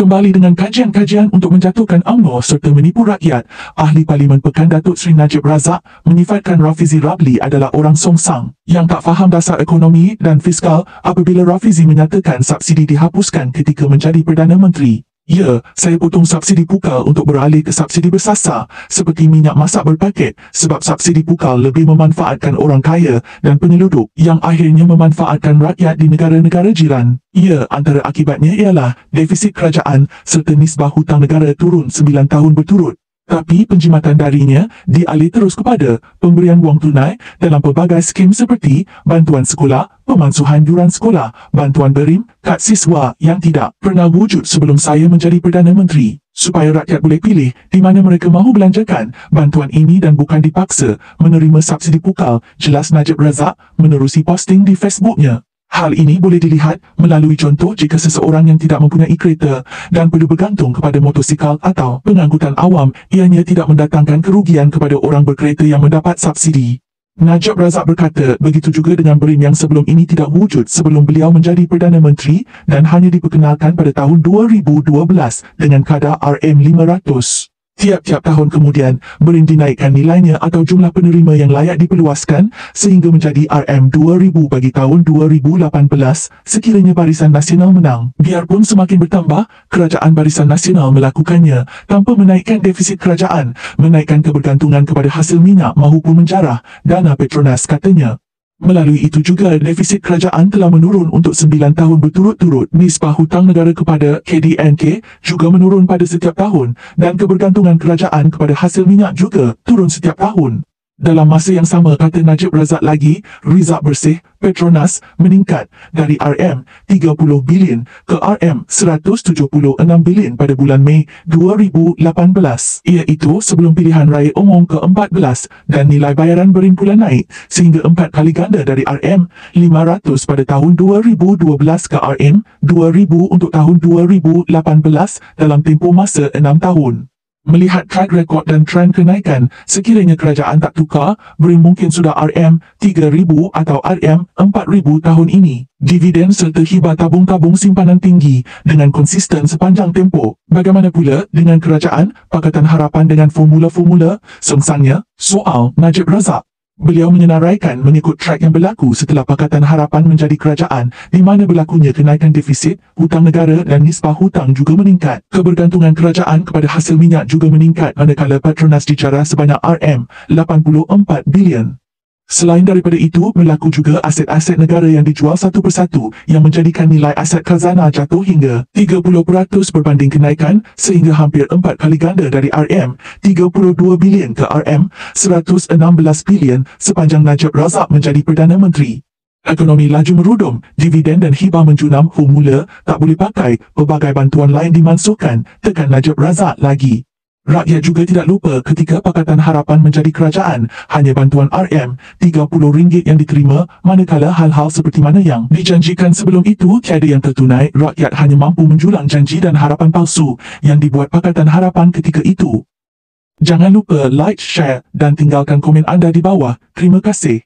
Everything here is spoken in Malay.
Kembali dengan kajian-kajian untuk menjatuhkan UMNO serta menipu rakyat, Ahli Parlimen Pekan Datuk Seri Najib Razak menyifatkan Rafizi Rabli adalah orang songsang yang tak faham dasar ekonomi dan fiskal apabila Rafizi menyatakan subsidi dihapuskan ketika menjadi Perdana Menteri. Ya, saya potong subsidi pukal untuk beralih ke subsidi bersasar seperti minyak masak berpaket sebab subsidi pukal lebih memanfaatkan orang kaya dan penyelundup yang akhirnya memanfaatkan rakyat di negara-negara jiran. Ya, antara akibatnya ialah defisit kerajaan serta nisbah hutang negara turun 9 tahun berturut. Tapi penjimatan darinya dialih terus kepada pemberian wang tunai dalam pelbagai skim seperti bantuan sekolah, pemansuhan yuran sekolah, bantuan berim, kad siswa yang tidak pernah wujud sebelum saya menjadi Perdana Menteri. Supaya rakyat boleh pilih di mana mereka mahu belanjakan bantuan ini dan bukan dipaksa menerima subsidi pukal, jelas Najib Razak menerusi posting di Facebooknya. Hal ini boleh dilihat melalui contoh jika seseorang yang tidak mempunyai kereta dan perlu bergantung kepada motosikal atau pengangkutan awam, ianya tidak mendatangkan kerugian kepada orang berkereta yang mendapat subsidi. Najib Razak berkata begitu juga dengan berim yang sebelum ini tidak wujud sebelum beliau menjadi Perdana Menteri dan hanya diperkenalkan pada tahun 2012 dengan kadar RM500. Tiap-tiap tahun kemudian, berim dinaikkan nilainya atau jumlah penerima yang layak diperluaskan sehingga menjadi RM2,000 bagi tahun 2018 sekiranya Barisan Nasional menang. Biarpun semakin bertambah, kerajaan Barisan Nasional melakukannya tanpa menaikkan defisit kerajaan, menaikkan kebergantungan kepada hasil minyak maupun menjarah dana Petronas, katanya. Melalui itu juga, defisit kerajaan telah menurun untuk 9 tahun berturut-turut. Nisbah hutang negara kepada KDNK juga menurun pada setiap tahun dan kebergantungan kerajaan kepada hasil minyak juga turun setiap tahun. Dalam masa yang sama, kata Najib Razak lagi, rizab bersih Petronas meningkat dari RM30 bilion ke RM176 bilion pada bulan Mei 2018, iaitu sebelum pilihan raya umum ke-14, dan nilai bayaran berim pula naik sehingga 4 kali ganda dari RM500 pada tahun 2012 ke RM2000 untuk tahun 2018 dalam tempoh masa 6 tahun. Melihat track rekod dan trend kenaikan, sekiranya kerajaan tak tukar, berim mungkin sudah RM3,000 atau RM4,000 tahun ini. Dividen serta hibah tabung-tabung simpanan tinggi dengan konsisten sepanjang tempoh. Bagaimana pula dengan kerajaan Pakatan Harapan dengan formula-formula? Songsangnya, soal Najib Razak. Beliau menyenaraikan mengikut track yang berlaku setelah Pakatan Harapan menjadi kerajaan di mana berlakunya kenaikan defisit, hutang negara dan nisbah hutang juga meningkat. Kebergantungan kerajaan kepada hasil minyak juga meningkat manakala Petronas dijarah sebanyak RM84 bilion. Selain daripada itu, berlaku juga aset-aset negara yang dijual satu persatu yang menjadikan nilai aset khazanah jatuh hingga 30% berbanding kenaikan sehingga hampir 4 kali ganda dari RM32 bilion ke RM116 bilion sepanjang Najib Razak menjadi Perdana Menteri. Ekonomi laju merudum, dividen dan hibah menjunam, formula tak boleh pakai, pelbagai bantuan lain dimansuhkan, tekan Najib Razak lagi. Rakyat juga tidak lupa ketika Pakatan Harapan menjadi kerajaan, hanya bantuan RM30 yang diterima, manakala hal-hal seperti mana yang dijanjikan sebelum itu tiada yang tertunai. Rakyat hanya mampu menjulang janji dan harapan palsu yang dibuat Pakatan Harapan ketika itu. Jangan lupa like, share dan tinggalkan komen anda di bawah. Terima kasih.